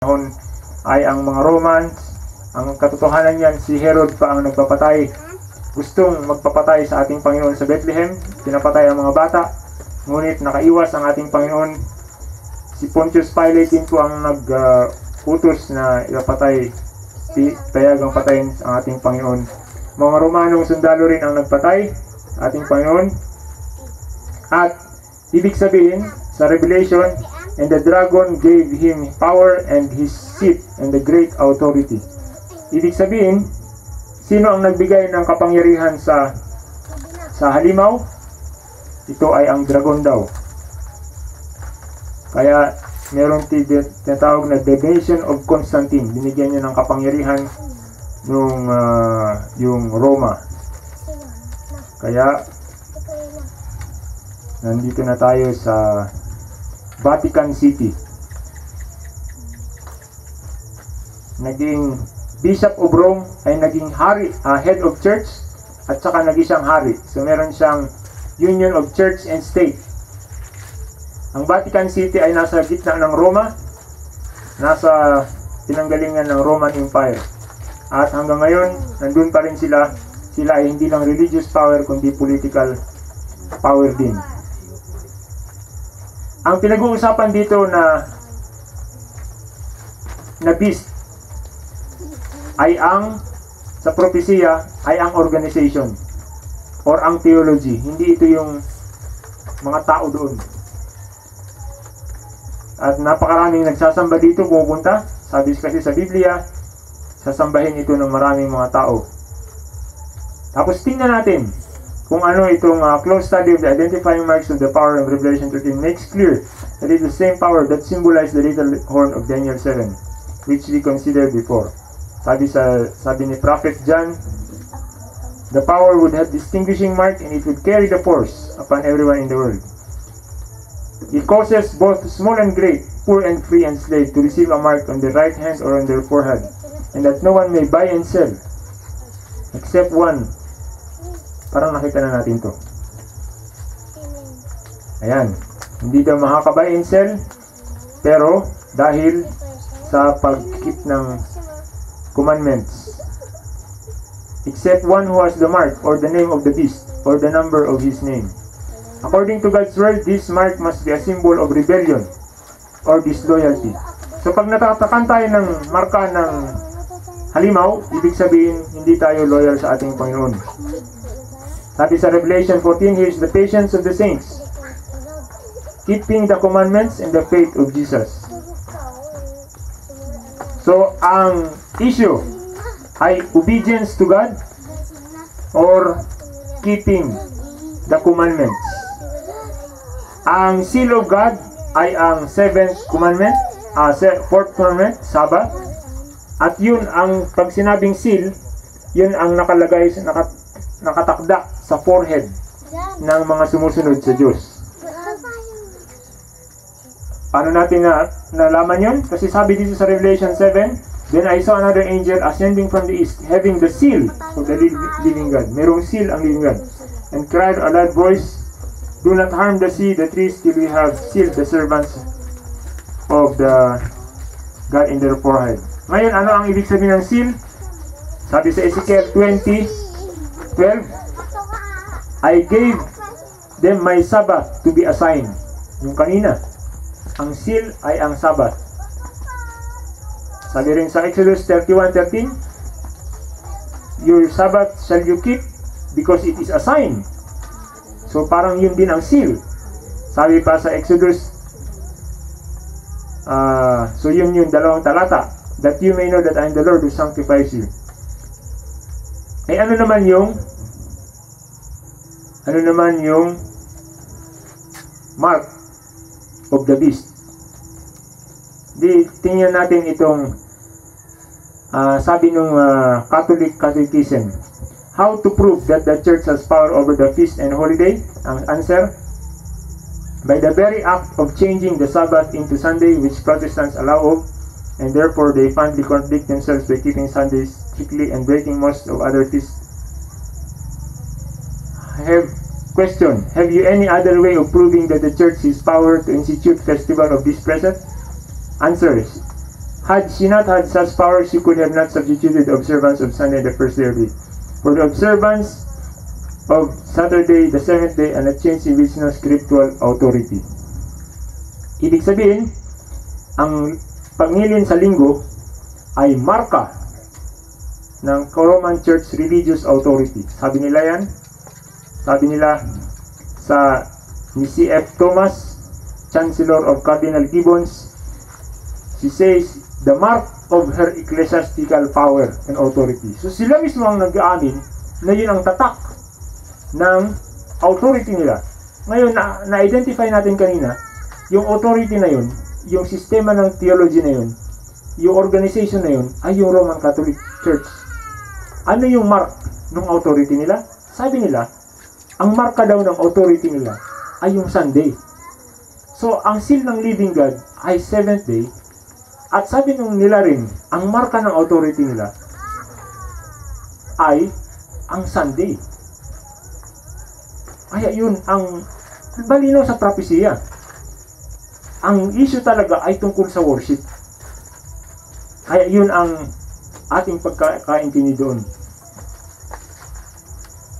panahon ay ang mga Romans. Ang katotohanan yan, si Herod pa ang nagpapatay. Gustong magpapatay sa ating Panginoon sa Bethlehem. Pinapatay ang mga bata. Ngunit nakaiwas ang ating Panginoon. Si Pontius Pilate din po ang nag-utos na ipatay, payagang patayin ang ating Panginoon. Mga Romanong sundalo rin ang nagpatay sa ating Panginoon. At ibig sabihin sa Revelation, and the dragon gave him power and his seat and the great authority. Ibig sabihin, sino ang nagbigay ng kapangyarihan sa halimaw? Ito ay ang dragon daw. Kaya meron tinatawag na the nation of Constantine. Binigyan niya ng kapangyarihan yung Roma. Kaya nandito na tayo sa Vatican City. Naging Bishop of Rome ay naging hari, head of church, at saka naging siyang hari. So meron siyang union of church and state. Ang Vatican City ay nasa gitna ng Roma, nasa pinanggalingan ng Roman Empire. At hanggang ngayon, nandun pa rin sila. Sila ay hindi lang religious power, kundi political power din. Ang pinag-uusapan dito na beast ay sa propesya ay ang organization or ang theology. Hindi ito yung mga tao doon. At napakaraming nagsasamba dito, pupunta. Sabi kasi sa Biblia, sasambahin ito ng maraming mga tao. Tapos tingnan natin kung ano itong close study of the identifying marks of the power of Revelation 13 makes clear that it is the same power that symbolized the little horn of Daniel 7, which we considered before. Sabi ni Prophet John, the power would have distinguishing mark and it would carry the force upon everyone in the world. It causes both small and great, poor and free and slave to receive a mark on their right hand or on their forehead, and that no one may buy and sell except one. Parang nakita na natin to. Ayan. Hindi daw makaka-buy and sell, pero dahil sa pag-keep ng commandments, except one who has the mark or the name of the beast or the number of his name. According to God's word, this mark must be a symbol of rebellion or disloyalty. So pag natatakan tayo ng marka ng halimaw, ibig sabihin hindi tayo loyal sa ating Panginoon. Sabi sa Revelation 14, here's the patience of the saints, keeping the commandments and the faith of Jesus. So ang issue ay obedience to God or keeping the commandments. Ang seal of God ay ang 7th commandment, 4th commandment, Sabbath. At yun ang pag sinabing seal, yun ang nakalagay, nakatakda sa forehead ng mga sumusunod sa Diyos. Paano natin nalaman yun? Kasi sabi dito sa Revelation 7, then I saw another angel ascending from the east, having the seal of the living God. Merong seal ang living God. And cried a loud voice, do not harm the sea, the trees, till we have sealed the servants of the God in their forehead. Ngayon, ano ang ibig sabihin ng seal? Sabi sa Ezekiel 20:12, I gave them my Sabbath to be a sign. Yung kanina, ang seal ay ang Sabbath. Sabi rin sa Exodus 31:13, your Sabbath shall you keep because it is a sign. So parang yun din ang seal. Sabi pa sa Exodus, so yun yung 2 talata, that you may know that I am the Lord who sanctifies you. Eh ano naman yung mark of the beast? Tingnan natin itong sabi ng Catholic Catechism. How to prove that the church has power over the feast and holiday? Ang answer, by the very act of changing the Sabbath into Sunday, which Protestants allow of, and therefore they fondly contradict themselves by keeping Sundays strictly and breaking most of other feasts. Question, have you any other way of proving that the church has power to institute festival of this present? Answers, Had she not had such power, she could have not substituted the observance of Sunday the first day of the week. For the observance of Saturday, the seventh day, and a change in which no scriptural authority. Ibig sabihin, ang pangilin sa linggo ay marka ng Roman Church religious authority. Sabi nila yan, sabi nila sa ni C.F. Thomas, Chancellor of Cardinal Gibbons, she says, the mark of her ecclesiastical power and authority. So sila mismo ang nag-aamin na yun ang tatak ng authority nila. Ngayon, na-identify natin kanina, yung authority na yun, yung sistema ng theology na yun, yung organization na yun, ay yung Roman Catholic Church. Ano yung mark ng authority nila? Sabi nila, ang marka daw ng authority nila ay yung Sunday. So, ang seal ng living God ay 7th day. At sabi nung nila rin, ang marka ng authority nila ay ang Sunday. Kaya yun ang balinaw sa propesya. Ang issue talaga ay tungkol sa worship. Kaya yun ang ating pagkakaintindi doon.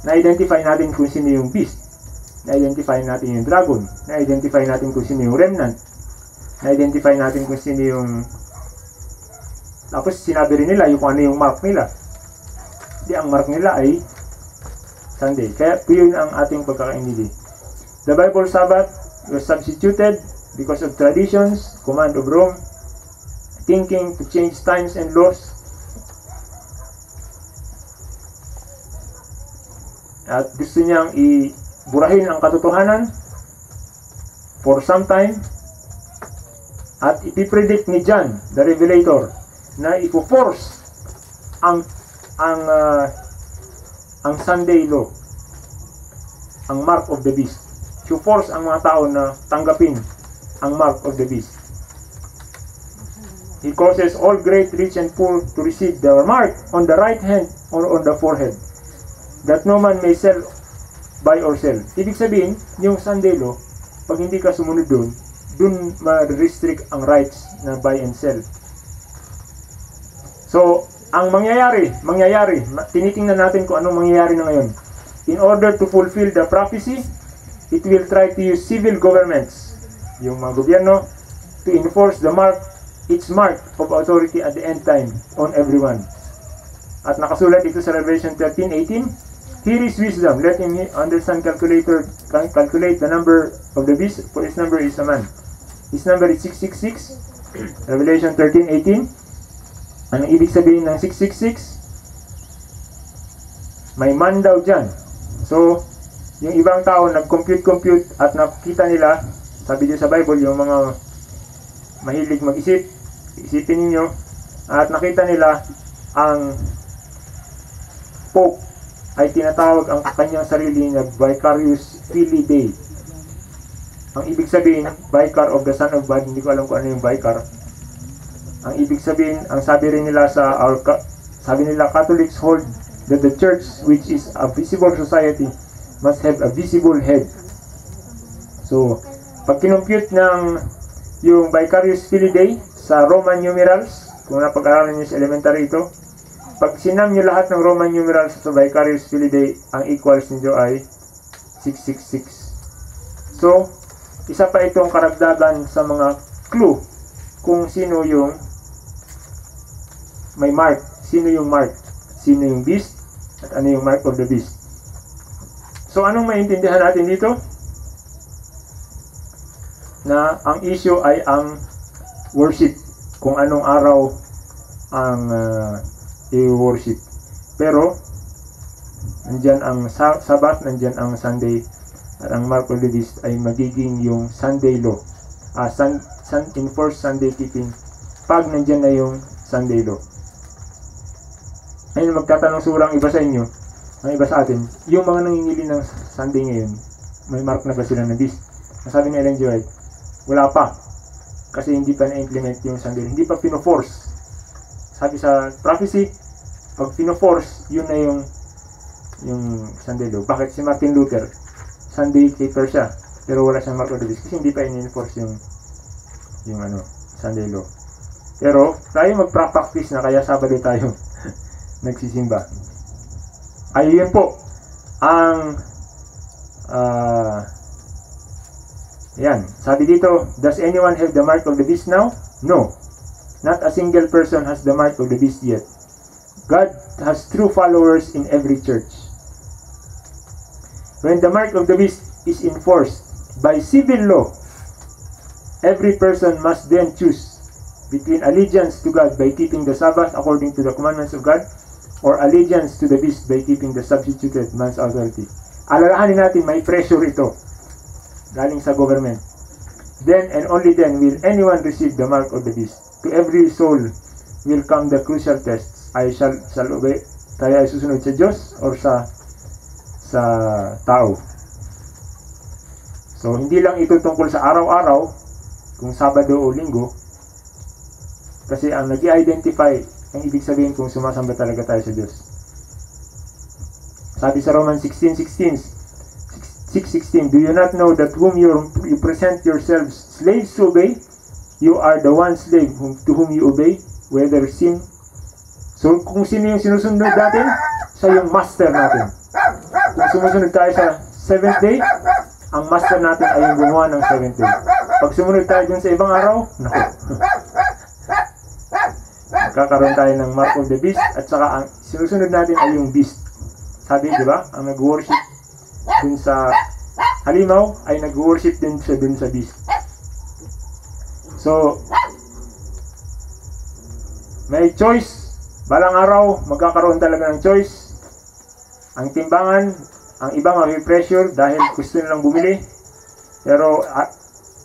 Na-identify natin kung sino yung beast. Na-identify natin yung dragon. Na-identify natin kung sino yung remnant. Na-identify natin kung sino yung... Tapos sinabi rin nila yung kung ano yung mark nila. Di ang mark nila ay Sunday. Kaya yun ang ating pagkakaintindi. The Bible Sabbath was substituted because of traditions, command of Rome, thinking to change times and laws. At gusto niyang iburahin ang katotohanan for some time. At ipipredict ni John, the Revelator, na ipo-force ang Sunday law, ang mark of the beast. To-force ang mga tao na tanggapin ang mark of the beast. He causes all great, rich, and poor to receive their mark on the right hand or on the forehead, that no man may sell, buy or sell. Ibig sabihin, yung Sunday law, pag hindi ka sumunod dun ma-restrict ang rights na buy and sell. So, ang mangyayari, tinitingnan natin kung anong mangyayari na ngayon. In order to fulfill the prophecy, it will try to use civil governments, yung mga gobyerno, to enforce its mark of authority at the end time on everyone. At nakasulat ito sa Revelation 13:18, here is wisdom, let him understand calculate the number of the beast, for his number is a man. His number is 666. Revelation 13:18. Anong ibig sabihin ng 666? May man daw dyan. So, yung ibang tao nag-compute at nakita nila, sabi dito sa Bible, yung mga mahilig mag-isip, isipin ninyo, at nakita nila ang Pope ay tinatawag ang kanyang sarili na Vicarius Filii Dei. Ang ibig sabihin, Vicar of the Son of God, hindi ko alam kung ano yung Vicar. Ang ibig sabihin, ang sabi rin nila sabi nila Catholics hold that the church, which is a visible society, must have a visible head. So, pag kinompute ng yung Vicarius Filii Dei sa Roman numerals, kung napag-aralan nyo sa elementary ito, pag sinam nyo lahat ng Roman numerals sa Vicarius Filii Dei, ang equals nyo ay 666. So, isa pa itong karagdagan sa mga clue kung sino yung may mark, sino yung beast, at ano yung mark of the beast. So, anong maintindihan natin dito? Na ang issue ay ang worship, kung anong araw ang i-worship. Pero, nandyan ang Sabbath, nandyan ang Sunday, at ang mark of the beast ay magiging yung Sunday law. Enforced Sunday keeping, pag nandyan na yung Sunday law. Ayun, magtatanong surang iba sa inyo, ang iba sa atin, yung mga nangingili ng Sunday ngayon, may mark na ba sila ng beast? Nasabi ni Ellen G. White, wala pa. Kasi hindi pa na-implement yung Sunday. Hindi pa pino-force. Sabi sa prophecy, pag pino-force, yun na yung Sunday law. Bakit si Martin Luther, Sunday keeper siya, pero wala siyang mark of the beast? Kasi hindi pa in-enforce yung Sunday law. Pero tayo magpa-practice na, kaya Sabado tayo nagsisimba. Ayun po ang yan, sabi dito, does anyone have the mark of the beast now? No, not a single person has the mark of the beast yet. God has true followers in every church. When the mark of the beast is enforced by civil law, every person must then choose between allegiance to God by keeping the Sabbath according to the commandments of God, or allegiance to the beast by keeping the substituted man's authority. Alalahanin natin, may pressure ito galing sa government. Then and only then will anyone receive the mark of the beast. To every soul will come the crucial tests. I shall obey. Tayo ay susunod sa Diyos or sa tao. So hindi lang ito tungkol sa araw-araw, kung Sabado o Linggo, kasi ang nag-i-identify ang ibig sabihin kung sumasamba talaga tayo sa Diyos. Sabi sa Romans 6:16, do you not know that whom you present yourselves slaves to obey, you are the one slave to whom you obey, whether sin. So kung sino yung sinusunod natin, siya yung master natin. Kung sumusunod tayo sa 7th day, ang master natin ay yung gumawa ng 7th day. Pag sumunod tayo dun sa ibang araw, naku, magkakaroon tayo ng mark of the beast, at saka ang sinusunod natin ay yung beast. Sabi, di ba? Ang nag-worship dun sa halimaw ay nag-worship din siya dun sa beast. So, may choice. Balang araw, magkakaroon talaga ng choice. Ang timbangan, ang ibang mag-pressure dahil gusto nilang bumili. Pero,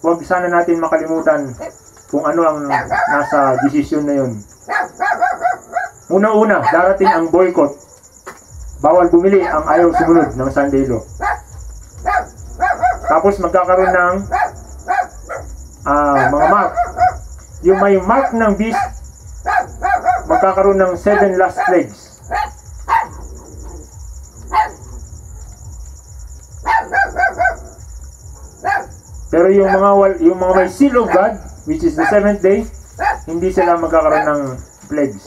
huwag sana natin makalimutan kung ano ang nasa desisyon na yun. Una-una, darating ang boycott. Bawal bumili ang ayaw sumunod ng Sunday law. Tapos magkakaroon ng mga mark. Yung may mark ng beast, magkakaroon ng 7 last plagues. Pero yung mga may seal of God, which is the 7th day, hindi sila magkakaroon ng plagues.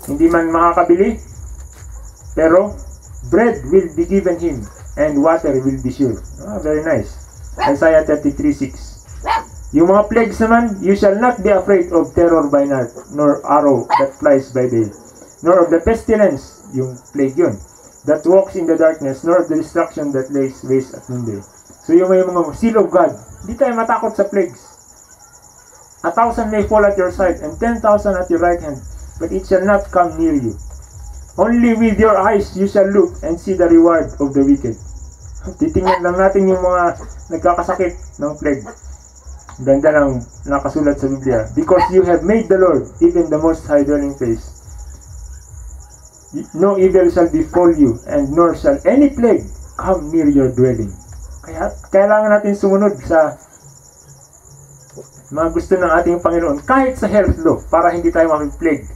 Hindi man makakabili, pero bread will be given him and water will be sure. Very nice. Isaiah 33:6. Yung mga plagues naman, you shall not be afraid of terror by night, nor arrow that flies by day, nor of the pestilence, yung plague yun, that walks in the darkness, nor of the destruction that lays waste at noonday. So yung may mga seal of God, hindi tayo matakot sa plagues. 1,000 may fall at your side, and 10,000 at your right hand, but it shall not come near you. Only with your eyes you shall look and see the reward of the wicked. Titingnan lang natin yung mga nagkakasakit ng plague. Ganda ng nakasulat sa Biblia. Because you have made the Lord, even the Most High dwelling place. No evil shall befall you, and nor shall any plague come near your dwelling. Kaya kailangan natin sumunod sa mga gusto ng ating Panginoon, kahit sa health law, para hindi tayo ma-plague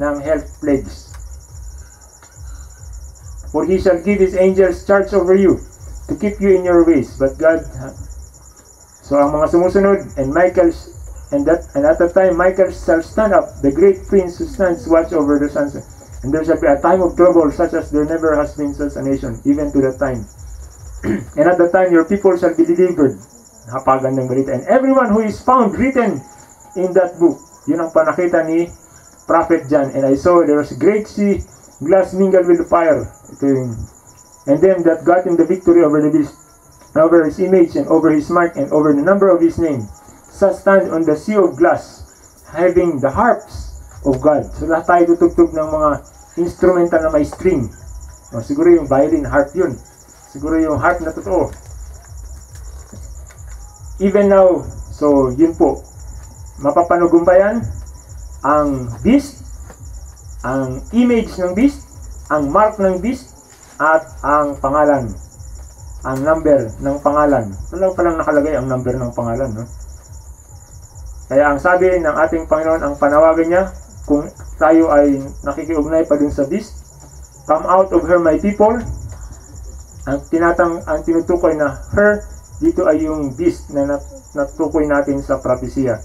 ng health plagues. For he shall give his angels charge over you, to keep you in your ways. But God, so ang mga sumusunod, and at that time Michael shall stand up, the great prince who stands watch over the sons, and there shall be a time of trouble such as there never has been such a nation, even to that time. And at that time your people shall be delivered. Napagandang balita. And everyone who is found written in that book, yun ang panakita ni Prophet John. And I saw there was a great sea, glass mingled with fire. Ito yung, and them that got him the victory over the beast, over his image, and over his mark, and over the number of his name, shall stand on the sea of glass, having the harps of God. So lahat tayo tutugtog ng mga instrumental na may string. O, siguro yung violin, harp yun. Siguro yung harp na totoo. Even now, so yun po, mapapanugumpayan ang beast, ang image ng beast, ang mark ng beast, at ang pangalan, ang number ng pangalan. Wala palang nakalagay ang number ng pangalan, no? Kaya ang sabi ng ating Panginoon, ang panawagan niya, kung tayo ay nakikiugnay pa dun sa beast, come out of her my people. Ang tinutukoy na her dito ay yung beast na natukoy natin sa propesya.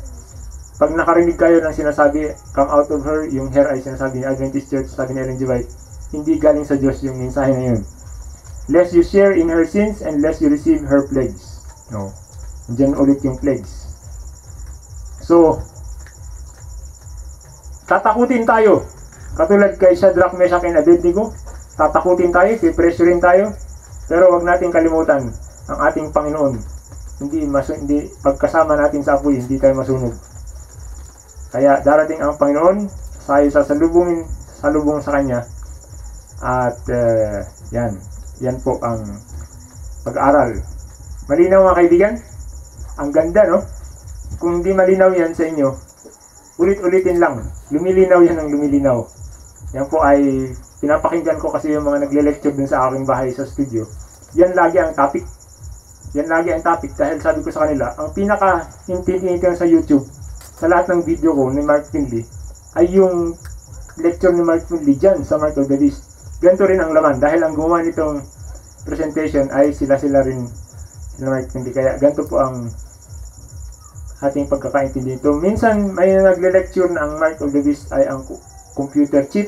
pag nakarinig kayo ng sinasabi, come out of her, yung her ay sinasabi ni Adventist Church, sabi ni Ellen G. White, hindi galing sa Diyos yung mensahe na yun. Lest you share in her sins and lest you receive her plagues. No. Diyan ulit yung plagues. So, tatakutin tayo. Katulad kay Shadrach, Meshach, and Abednego, tatakutin tayo, pipressurein tayo, pero wag natin kalimutan ang ating Panginoon. Hindi pagkasama natin sa apoy, hindi tayo masunog. Kaya darating ang Panginoon, tayo salubong sa Kanya. At yan po ang pag-aaral. Malinaw mga kaibigan? Ang ganda, no? Kung hindi malinaw yan sa inyo, ulit-ulitin lang. Lumilinaw yan ng lumilinaw. Yan po ay pinapakinggan ko kasi yung mga nagle-lecture dun sa aking bahay sa studio. Yan lagi ang topic. Yan lagi ang topic dahil sabi ko sa kanila, ang pinaka-intinitin sa YouTube, sa lahat ng video ko ni Mark Finley, ay yung lecture ni Mark Finley dyan sa Mark of the Beast. Ganito rin ang laman dahil ang gumawa nitong presentation ay sila rin sila Mark Finley. Kaya ganito po ang ating pagkakaintindi nito. Minsan may nagle-lecture na ang Mark of the Beast ay ang computer chip.